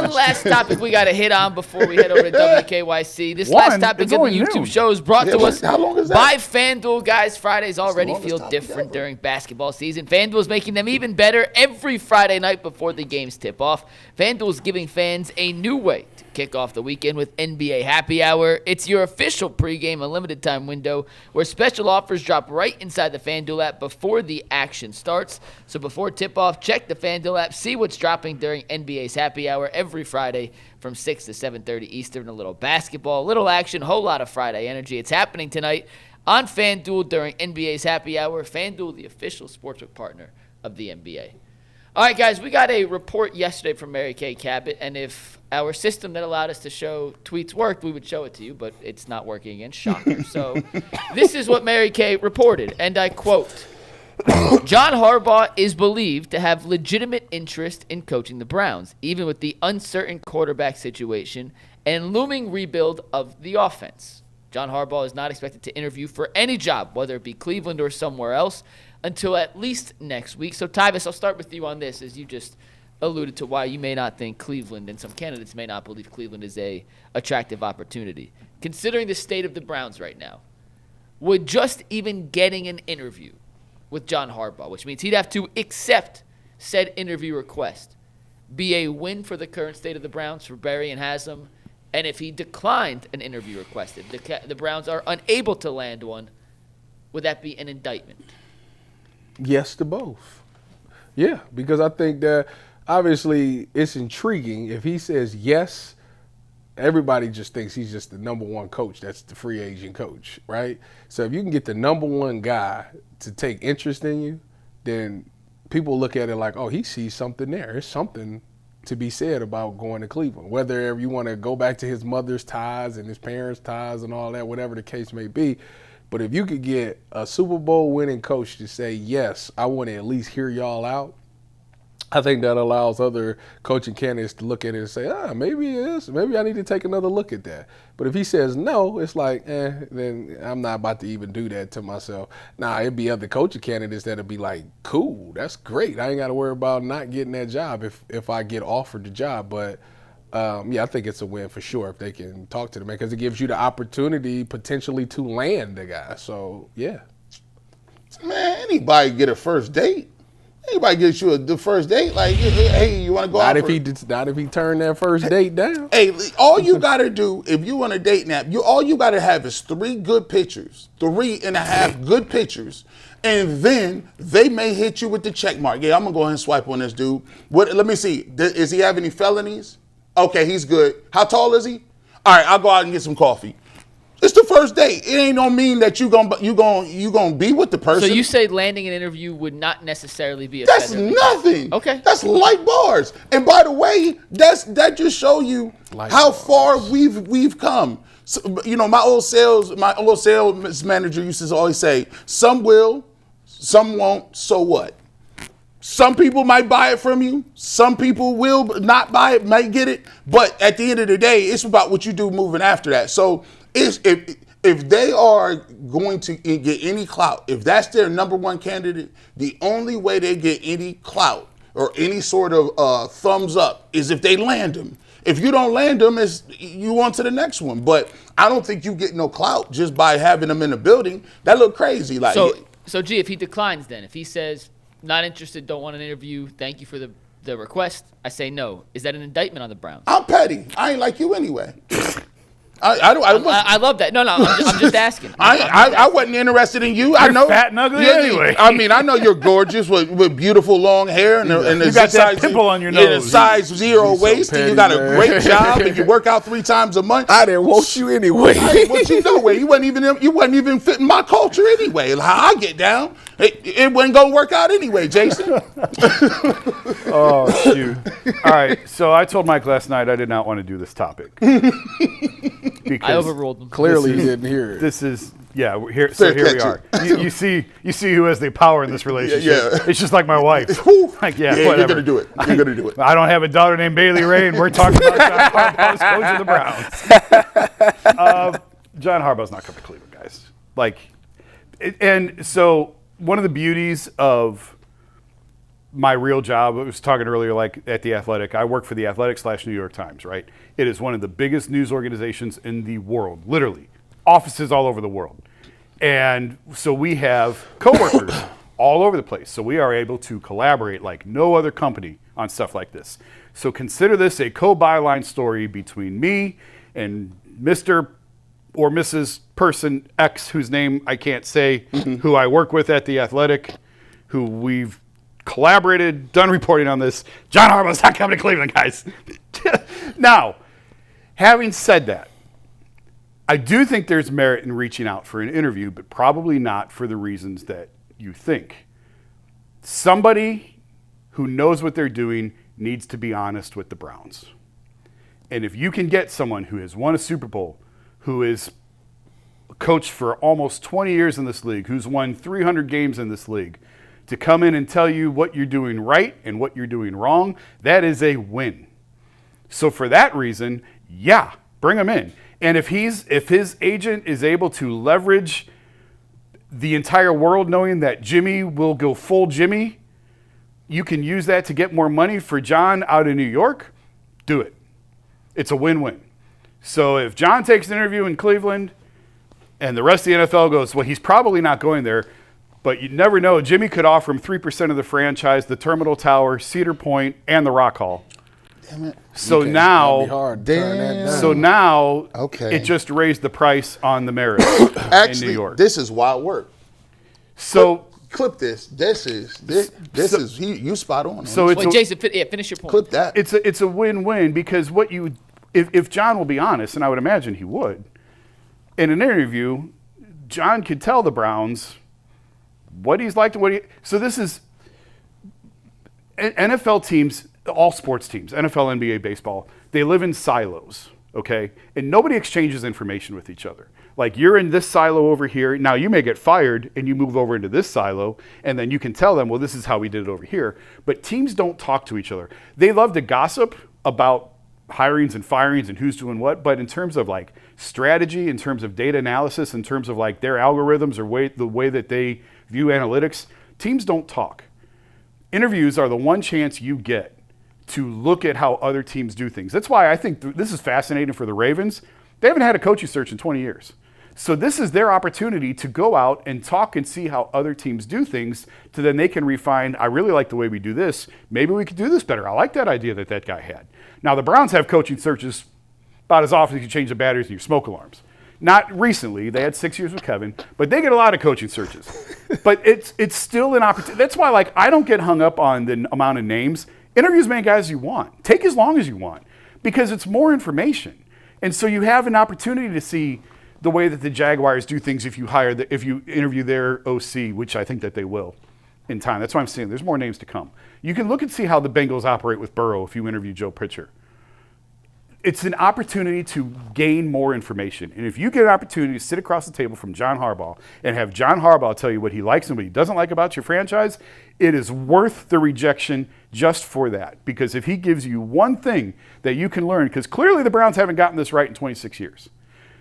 one last topic we got to hit on before we head over to WKYC. This last topic of the YouTube show is brought to us by FanDuel. Guys, Fridays already feel different during basketball season. FanDuel is making them even better every Friday night before the games tip off. FanDuel is giving fans a new way to kick off the weekend with NBA Happy Hour. It's your official pregame, a limited time window where special offers drop right inside the FanDuel app before the action starts. So before tip-off, check the FanDuel app, see what's dropping during NBA's Happy Hour every Friday from 6 to 7:30 Eastern. A little basketball, a little action, a whole lot of Friday energy. It's happening tonight on FanDuel during NBA's Happy Hour. FanDuel, the official sportsbook partner of the NBA. All right, guys, we got a report yesterday from Mary Kay Cabot, and if our system that allowed us to show tweets worked, we would show it to you, but it's not working again. Shocker. So this is what Mary Kay reported, and I quote, John Harbaugh is believed to have legitimate interest in coaching the Browns, even with the uncertain quarterback situation and looming rebuild of the offense. John Harbaugh is not expected to interview for any job, whether it be Cleveland or somewhere else, until at least next week. So, Tyvis, I'll start with you on this, as you just alluded to why you may not think Cleveland, and some candidates may not believe Cleveland is a attractive opportunity. Considering the state of the Browns right now, would just even getting an interview with John Harbaugh, which means he'd have to accept said interview request, be a win for the current state of the Browns for Barry and Haslam? And if he declined an interview request, if the Browns are unable to land one, would that be an indictment? Yes to both. Yeah, because I think that obviously it's intriguing. If he says yes, everybody just thinks he's just the number one coach. That's the free agent coach, right? So if you can get the number one guy to take interest in you, then people look at it like, oh, he sees something there. There's something to be said about going to Cleveland. Whether you want to go back to his mother's ties and his parents' ties and all that, whatever the case may be. But if you could get a Super Bowl winning coach to say, yes, I want to at least hear y'all out, I think that allows other coaching candidates to look at it and say, maybe it is. Maybe I need to take another look at that. But if he says no, it's like, then I'm not about to even do that to myself. Now, it'd be other coaching candidates that'd be like, cool, that's great. I ain't got to worry about not getting that job if I get offered the job. But, I think it's a win for sure if they can talk to the man, because it gives you the opportunity potentially to land the guy. So, yeah. Man, anybody get a first date. Anybody gets you the first date, like, hey, you want to go out? Not if he turned that first date down. Hey, all you got to do, if you want a date nap, all you got to have is 3 good pictures, 3.5 good pictures, and then they may hit you with the check mark. Yeah, I'm going to go ahead and swipe on this dude. Let me see. Does he have any felonies? Okay, he's good. How tall is he? All right, I'll go out and get some coffee. It's the first date. It ain't no mean that you gonna be with the person. So you say landing an interview would not necessarily be a That's nothing. Okay. That's light bars. And by the way, that just show you how far we've come. So, my old sales manager used to always say, some will, some won't, so what? Some people might buy it from you. Some people will not buy it, might get it. But at the end of the day, it's about what you do moving after that. So if they are going to get any clout, if that's their number one candidate, the only way they get any clout or any sort of thumbs up is if they land them. If you don't land them, you on to the next one. But I don't think you get no clout just by having them in the building. That look crazy. Like so, G, if he declines then, if he says, not interested, don't want an interview, thank you for the request, I say no. Is that an indictment on the Browns? I'm petty. I ain't like you anyway. I love that. No, I'm just asking. I wasn't interested in you. You're I know fat and ugly anyway. I mean, I know you're gorgeous with beautiful long hair and you got that pimple on your nose. And a size 0 waist, so and you got a great job, and you work out 3 times a month. I didn't want you anyway. I didn't want you no way. You wasn't even fitting my culture anyway. How I get down, it wasn't gonna work out anyway, Jason. Oh shoot! All right, so I told Mike last night I did not want to do this topic. I overruled them. Clearly, you didn't hear it. This is here. So here we are. You see who has the power in this relationship. Yeah. It's just like my wife. Like whatever. You're gonna do it. You're gonna do it. I don't have a daughter named Bailey Ray, and we're talking about John Harbaugh's coach of the Browns. John Harbaugh's not coming to Cleveland, guys. And so one of the beauties of my real job, I was talking earlier, like at The Athletic, I work for The Athletic / New York Times, right? It is one of the biggest news organizations in the world, literally. Offices all over the world. And so we have coworkers all over the place. So we are able to collaborate like no other company on stuff like this. So consider this a co-byline story between me and Mr. or Mrs. Person X, whose name I can't say, who I work with at The Athletic, who we've collaborated, done reporting on this. John Harbaugh's not coming to Cleveland, guys. Now, having said that, I do think there's merit in reaching out for an interview, but probably not for the reasons that you think. Somebody who knows what they're doing needs to be honest with the Browns. And if you can get someone who has won a Super Bowl, who is coached for almost 20 years in this league, who's won 300 games in this league, to come in and tell you what you're doing right and what you're doing wrong, that is a win. So for that reason, yeah, bring him in. And if his agent is able to leverage the entire world knowing that Jimmy will go full Jimmy, you can use that to get more money for John out of New York, do it. It's a win-win. So if John takes an interview in Cleveland and the rest of the NFL goes, well, he's probably not going there, but you never know. Jimmy could offer him 3% of the franchise, the Terminal Tower, Cedar Point, and the Rock Hall. Damn it. So Okay, now, that'd be hard to turn that down. so now, Okay. it just raised the price on the Merits in Actually, New York. this is wild work. So Clip this. You spot on. So man. it's Wait, Jason, finish your point. Clip that. it's a win-win because if John will be honest, and I would imagine he would, in an interview, John could tell the Browns what he's like to so this is NFL teams, all sports teams, NFL, NBA, baseball, they live in silos, okay? And nobody exchanges information with each other. Like, you're in this silo over here. Now, you may get fired and you move over into this silo, and then you can tell them, well, this is how we did it over here. But teams don't talk to each other. They love to gossip about hirings and firings and who's doing what, but in terms of like strategy, in terms of data analysis, in terms of like their algorithms or the way that they view analytics, teams don't talk. Interviews are the one chance you get to look at how other teams do things. That's why I think this is fascinating for the Ravens. They haven't had a coaching search in 20 years. So this is their opportunity to go out and talk and see how other teams do things, so then they can refine, I really like the way we do this. Maybe we could do this better. I like that idea that guy had. Now, the Browns have coaching searches about as often as you change the batteries in your smoke alarms. Not recently. They had 6 years with Kevin, but they get a lot of coaching searches. But it's still an opportunity. That's why, like, I don't get hung up on the amount of names. Interview as many guys as you want. Take as long as you want, because it's more information. And so you have an opportunity to see the way that the Jaguars do things if you interview their OC, which I think that they will in time. That's why I'm saying there's more names to come. You can look and see how the Bengals operate with Burrow if you interview Joe Pritchard. It's an opportunity to gain more information. And if you get an opportunity to sit across the table from John Harbaugh and have John Harbaugh tell you what he likes and what he doesn't like about your franchise, it is worth the rejection just for that. Because if he gives you one thing that you can learn, because clearly the Browns haven't gotten this right in 26 years.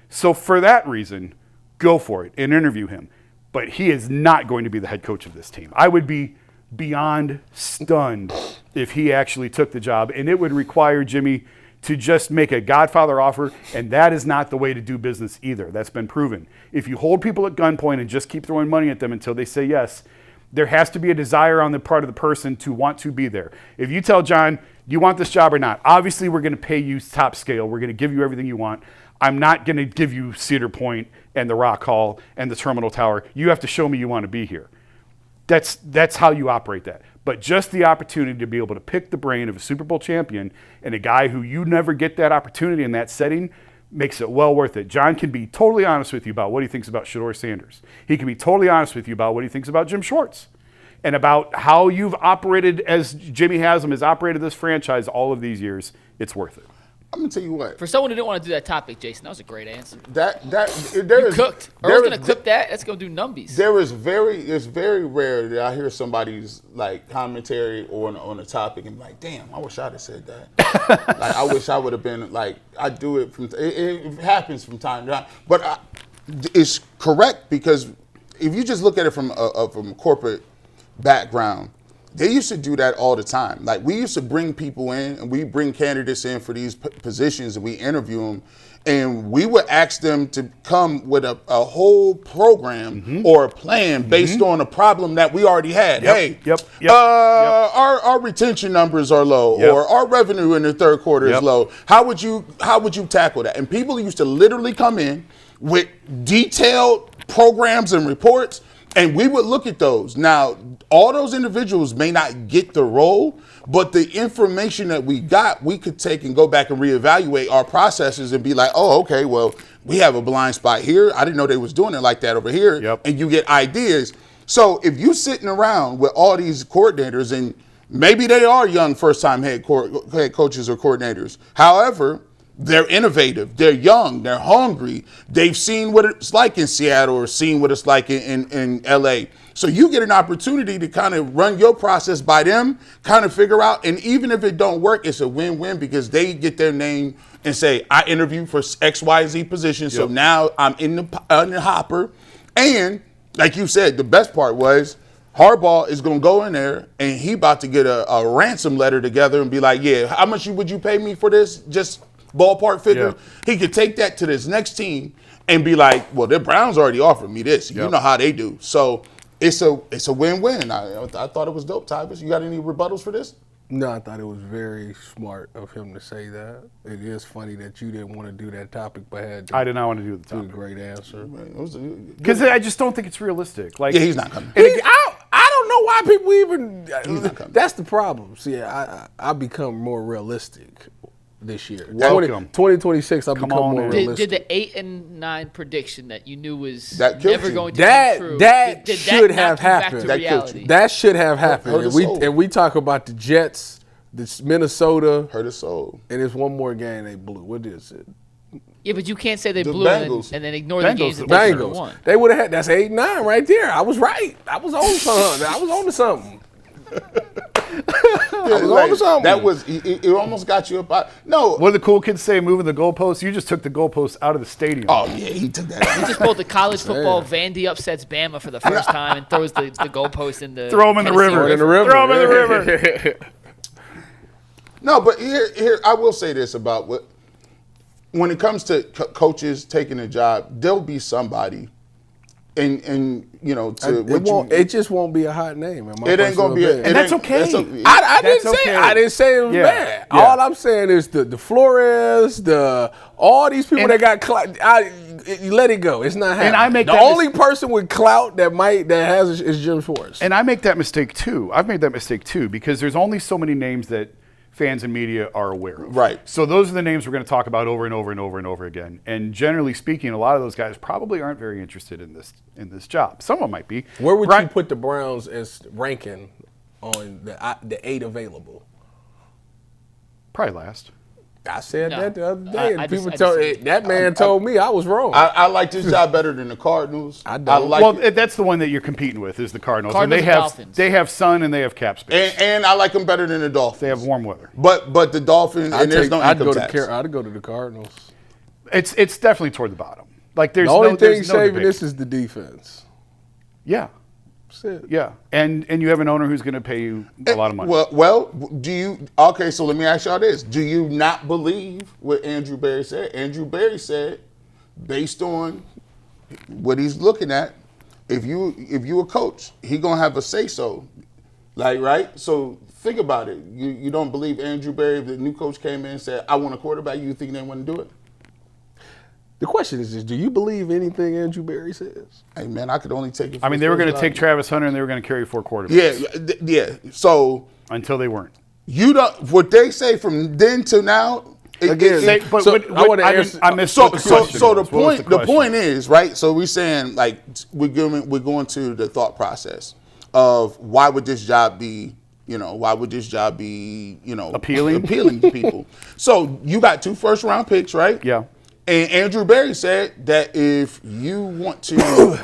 So for that reason, go for it and interview him. But he is not going to be the head coach of this team. I would be beyond stunned if he actually took the job, and it would require Jimmy to just make a Godfather offer, and that is not the way to do business either. That's been proven. If you hold people at gunpoint and just keep throwing money at them until they say yes, there has to be a desire on the part of the person to want to be there. If you tell John, do you want this job or not? Obviously, we're going to pay you top scale. We're going to give you everything you want. I'm not going to give you Cedar Point and the Rock Hall and the Terminal Tower. You have to show me you want to be here. That's how you operate that. But just the opportunity to be able to pick the brain of a Super Bowl champion and a guy who you never get that opportunity in that setting makes it well worth it. John can be totally honest with you about what he thinks about Shedeur Sanders. He can be totally honest with you about what he thinks about Jim Schwartz and about how you've operated as Jimmy Haslam has operated this franchise all of these years. It's worth it. I'm gonna tell you what. For someone who didn't want to do that topic, Jason, that was a great answer. You cooked. Earl's gonna clip that. That's gonna do numbies. It's very rare that I hear somebody's like commentary on a topic and be like, damn, I wish I'd have said that. Like, I wish I would have been like, I do it it happens from time to time, but it's correct, because if you just look at it from a corporate background, They used to do that all the time. Like, we used to bring people in, and we bring candidates in for these positions, and we interview them, and we would ask them to come with a whole program or a plan based on a problem that we already had. Our retention numbers are low, or our revenue in the third quarter is low. How would you tackle that? And people used to literally come in with detailed programs and reports, and we would look at those. Now, all those individuals may not get the role, but the information that we got, we could take and go back and reevaluate our processes and be like, oh, okay, well, we have a blind spot here. I didn't know they was doing it like that over here. And you get ideas. So if you sitting around with all these coordinators, and maybe they are young first-time head coaches or coordinators. However, they're innovative. They're young. They're hungry. They've seen what it's like in Seattle or seen what it's like in L.A. So you get an opportunity to kind of run your process by them, kind of figure out, and even if it don't work, it's a win-win because they get their name and say, I interviewed for XYZ position, so now I'm in the hopper. And like you said, the best part was Harbaugh is going to go in there and he about to get a ransom letter together and be like, yeah, how much would you pay me for this? Just ballpark figure. He could take that to this next team and be like, well, the Browns already offered me this. You know how they do. So it's a win-win. I thought it was dope, Tyvis. You got any rebuttals for this? No, I thought it was very smart of him to say that. It is funny that you didn't want to do that topic, but I did not want to do the topic. Great answer. Because I just don't think it's realistic. Like, he's not coming. I don't know why people even. He's not coming. That's the problem. See, I become more realistic this year. Welcome. 2026, I'll become more realistic. Did the 8-9 prediction that you knew was never going to come true? That should have happened. That should have happened. And we talk about the Jets, the Minnesota. Hurt his soul. And there's one more game they blew. What is it? Yeah, but you can't say they The blew and then ignore the games that they won. They would have had. That's 8-9 right there. I was right. I was on something. I was on to something. That was it almost got you up. No. What do the cool kids say? Moving the goalposts. You just took the goalposts out of the stadium. Oh yeah, he took that out. He just pulled the college football. Vandy upsets Bama for the first time and throws the goalpost in the. Throw him in the river. Throw him in the river. No, but here I will say this about when it comes to coaches taking a job, there'll be somebody. And you know, it just won't be a hot name. It ain't gonna be, and that's okay. I didn't say it was bad. Yeah. All I'm saying is the Flores, all these people that got clout. Let it go. It's not happening. And I make the only person with clout that has is Jim Schwartz. And I make that mistake too. I've made that mistake too because there's only so many names that fans and media are aware of. Right. So those are the names we're going to talk about over and over and over and over again. And generally speaking, a lot of those guys probably aren't very interested in this job. Some of them might be. Where would you put the Browns as ranking on the 8 available? Probably last. I said that the other day, and people that man told me I was wrong. I like this job better than the Cardinals. That's the one that you're competing with is the Cardinals. And they have sun and they have cap space. And I like them better than the Dolphins. They have warm weather. But the Dolphins there's no income tax. I'd go to the Cardinals. It's definitely toward the bottom. Like there's the only thing saving debate. This is the defense. Yeah. Yeah, and you have an owner who's going to pay you a lot of money. Well, okay, so let me ask y'all this. Do you not believe what Andrew Berry said? Andrew Berry said, based on what he's looking at, if you a coach, he going to have a say-so. Like, right? So think about it. You don't believe Andrew Berry, if the new coach came in and said, I want a quarterback, you think they want to do it? The question is this, do you believe anything Andrew Berry says? Hey, man, I could only take it. I mean, they were going to take Travis Hunter and they were going to carry 4 quarterbacks. Yeah. So until they weren't. You don't. What they say from then to now. I want to answer. I missed. So the point is, right? So we're saying like we're going to the thought process of why would this job be appealing to people. So you got 2 first-round picks, right? Yeah. And Andrew Berry said that if you want to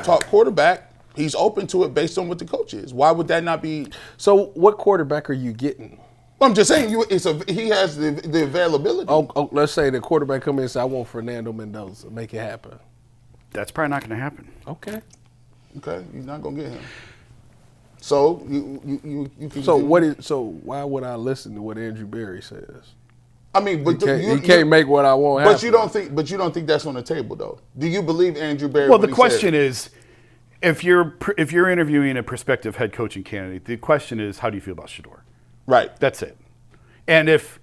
talk quarterback, he's open to it based on what the coach is. Why would that not be? So what quarterback are you getting? I'm just saying he has the availability. Oh, let's say the quarterback come in and say, I want Fernando Mendoza. Make it happen. That's probably not going to happen. Okay, you're not going to get him. So you can. So why would I listen to what Andrew Berry says? I mean, but you can't make what I want happen. But you don't think that's on the table, though. Do you believe Andrew Berry? Well, the question is, if you're interviewing a prospective head coaching candidate, the question is, how do you feel about Shedeur? Right. That's it. And if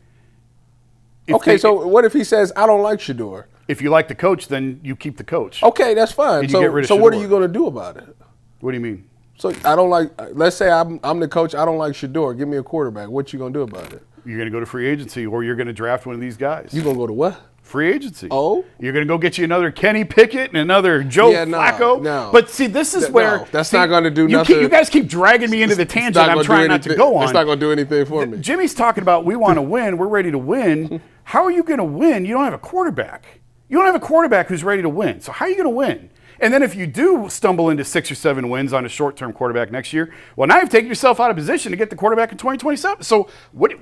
so what if he says I don't like Shedeur? If you like the coach, then you keep the coach. Okay, that's fine. So what are you going to do about it? What do you mean? So I don't like. Let's say I'm the coach. I don't like Shedeur. Give me a quarterback. What you going to do about it? You're going to go to free agency, or you're going to draft one of these guys. You going to go to what? Free agency. Oh? You're going to go get you another Kenny Pickett and another Joe Flacco. No. But see, this is where. No, that's not going to do nothing. You guys keep dragging me into the tangent I'm trying not to go on. It's not going to do anything for me. Jimmy's talking about we want to win. We're ready to win. How are you going to win? You don't have a quarterback. You don't have a quarterback who's ready to win. So how are you going to win? And then if you do stumble into 6 or 7 wins on a short-term quarterback next year, well, now you've taken yourself out of position to get the quarterback in 2027. So what?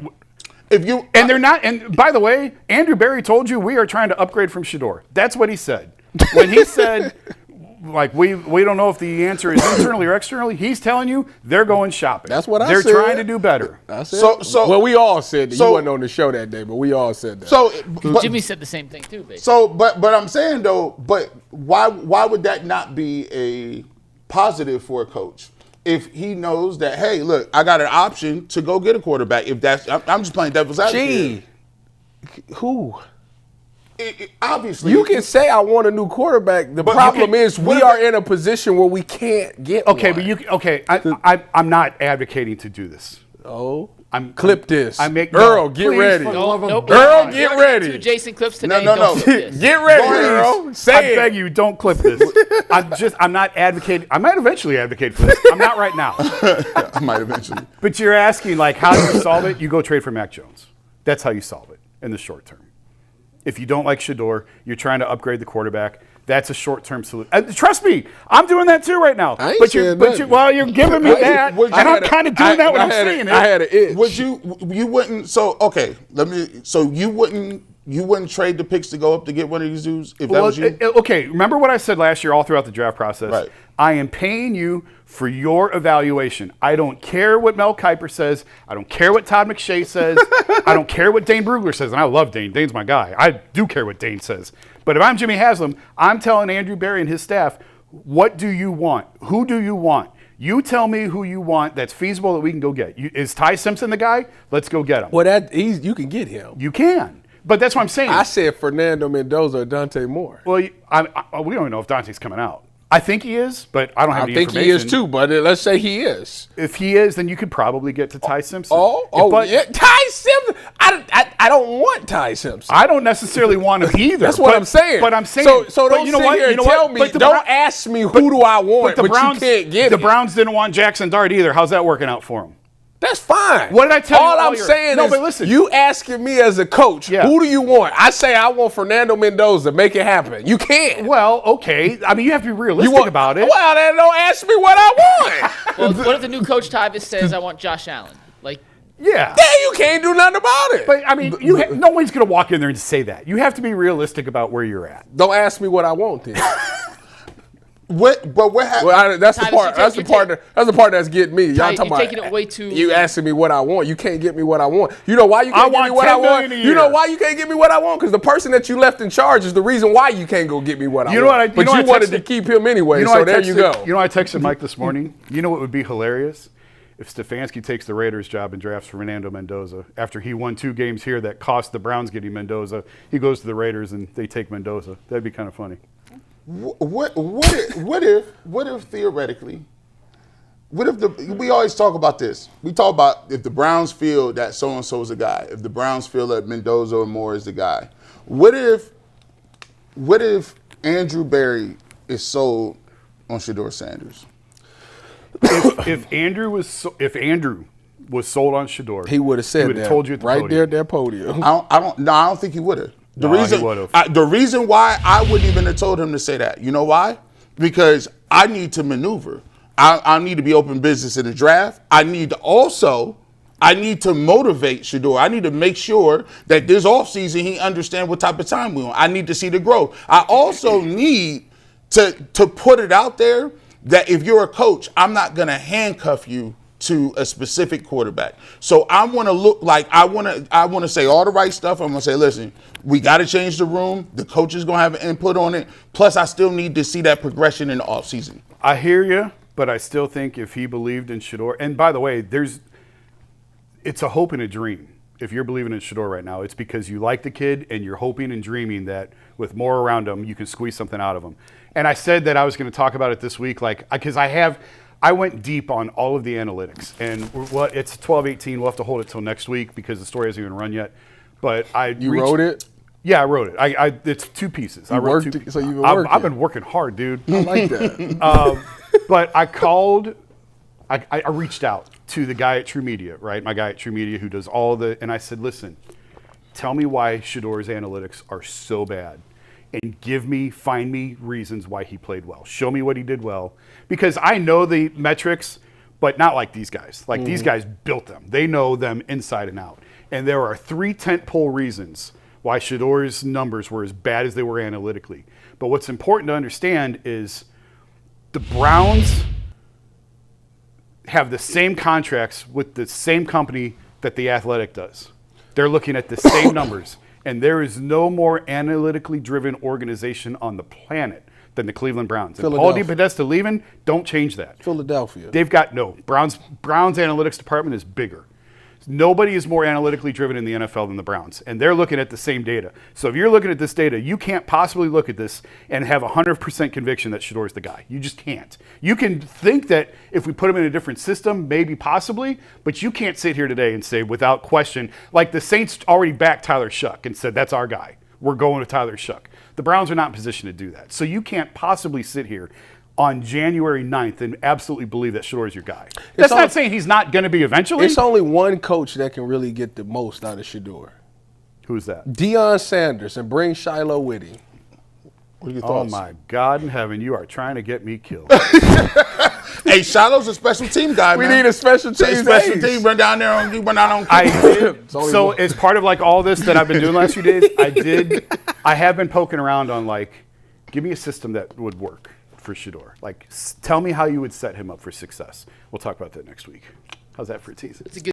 And they're not. And by the way, Andrew Berry told you we are trying to upgrade from Shedeur. That's what he said. When he said, like, we don't know if the answer is internally or externally, he's telling you they're going shopping. That's what I said. They're trying to do better. Well, we all said that. You wasn't on the show that day, but we all said that. Jimmy said the same thing too, basically. So, but I'm saying though, but why would that not be a positive for a coach? If he knows that, hey, look, I got an option to go get a quarterback. If that's, I'm just playing devil's advocate. Who? Obviously, you can say I want a new quarterback. The problem is we are in a position where we can't get one. I'm not advocating to do this. Clip this. Earl, get ready. Nope. Earl, get ready. 2 Jason clips today. No. Get ready, Earl. I beg you, don't clip this. I'm not advocating. I might eventually advocate for this. I'm not right now. I might eventually. But you're asking, like, how do you solve it? You go trade for Mac Jones. That's how you solve it in the short term. If you don't like Shedeur, you're trying to upgrade the quarterback. That's a short-term solution. Trust me, I'm doing that too right now. You're giving me that, and I'm kind of doing that when I'm saying it. I had an itch. Would you wouldn't? So okay, So you wouldn't trade the picks to go up to get one of these dudes if that was you? Okay, remember what I said last year all throughout the draft process? Right. I am paying you for your evaluation. I don't care what Mel Kiper says. I don't care what Todd McShay says. I don't care what Dane Brugler says. And I love Dane. Dane's my guy. I do care what Dane says. But if I'm Jimmy Haslam, I'm telling Andrew Berry and his staff, what do you want? Who do you want? You tell me who you want that's feasible that we can go get. Is Ty Simpson the guy? Let's go get him. Well, you can get him. You can. But that's what I'm saying. I said Fernando Mendoza or Dante Moore. Well, we don't even know if Dante's coming out. I think he is, but I don't have any information. I think he is too, but let's say he is. If he is, then you could probably get to Ty Simpson. Yeah. Ty Simpson. I don't want Ty Simpson. I don't necessarily want him either. That's what I'm saying. But I'm saying. So don't sit here and tell me. Don't ask me who do I want, but you can't get the Browns didn't want Jackson Dart either. How's that working out for him? That's fine. What did I tell you? All I'm saying is, but listen. You asking me as a coach, who do you want? I say I want Fernando Mendoza. Make it happen. You can't. Well, okay. I mean, you have to be realistic about it. Well, then don't ask me what I want. Well, what if the new coach Tyvis says I want Josh Allen? Yeah. Then you can't do nothing about it. But I mean, no one's going to walk in there and say that. You have to be realistic about where you're at. Don't ask me what I want then. What happened? Well, that's the part. That's the part that's getting me. Y'all talking about taking it way too. You asking me what I want. You can't get me what I want. You know why you can't get me what I want? You know why you can't get me what I want? Because the person that you left in charge is the reason why you can't go get me what I want. But you wanted to keep him anyway. So there you go. You know, I texted Mike this morning. You know what would be hilarious? If Stefanski takes the Raiders job and drafts Fernando Mendoza after he won 2 games here that cost the Browns getting Mendoza, he goes to the Raiders and they take Mendoza. That'd be kind of funny. What if theoretically, we always talk about this. We talk about if the Browns feel that so-and-so is a guy, if the Browns feel that Mendoza or Moore is the guy. What if Andrew Berry is sold on Shedeur Sanders? If Andrew was sold on Shedeur, he would have said that. He would have told you at the podium. There at that podium. I don't think he would have. The reason why I wouldn't even have told him to say that, you know why? Because I need to maneuver. I need to be open business in the draft. I need to motivate Shedeur. I need to make sure that this offseason he understands what type of time we're on. I need to see the growth. I also need to put it out there that if you're a coach, I'm not going to handcuff you to a specific quarterback. So I want to look like I want to say all the right stuff. I'm going to say, listen, we got to change the room. The coach is going to have an input on it. Plus, I still need to see that progression in the offseason. I hear you, but I still think if he believed in Shedeur, and by the way, it's a hope and a dream. If you're believing in Shedeur right now, it's because you like the kid and you're hoping and dreaming that with more around him, you can squeeze something out of him. And I said that I was going to talk about it this week, because I went deep on all of the analytics. And it's 12-18. We'll have to hold it till next week because the story hasn't even run yet. But You wrote it? Yeah, I wrote it. It's 2 pieces. So you've been working. I've been working hard, dude. I like that. But I called. I reached out to the guy at True Media, right? My guy at True Media who does and I said, listen, tell me why Shedeur's analytics are so bad and find me reasons why he played well. Show me what he did well. Because I know the metrics, but not like these guys. Like these guys built them. They know them inside and out. And there are 3 tentpole reasons why Shedeur's numbers were as bad as they were analytically. But what's important to understand is the Browns have the same contracts with the same company that the Athletic does. They're looking at the same numbers. And there is no more analytically driven organization on the planet than the Cleveland Browns. And Paul DePodesta leaving, don't change that. Philadelphia. They've got Browns analytics department is bigger. Nobody is more analytically driven in the NFL than the Browns, and they're looking at the same data. So if you're looking at this data, you can't possibly look at this and have 100% conviction that Shedeur's the guy. You just can't. You can think that if we put him in a different system, maybe possibly, but you can't sit here today and say without question, like the Saints already backed Tyler Shuck and said, that's our guy. We're going with Tyler Shuck. The Browns are not in position to do that. So you can't possibly sit here on January 9th and absolutely believe that Shedeur is your guy. That's not saying he's not going to be eventually. It's only one coach that can really get the most out of Shedeur. Who's that? Deion Sanders, and bring Shiloh with him. What are your thoughts? Oh, my God in heaven. You are trying to get me killed. Hey, Shiloh's a special team guy, man. We need a special team. Team. Run down there on. I did. So as part of all this that I've been doing the last few days, I have been poking around on give me a system that would work for Shedeur. Tell me how you would set him up for success. We'll talk about that next week. How's that for a tease?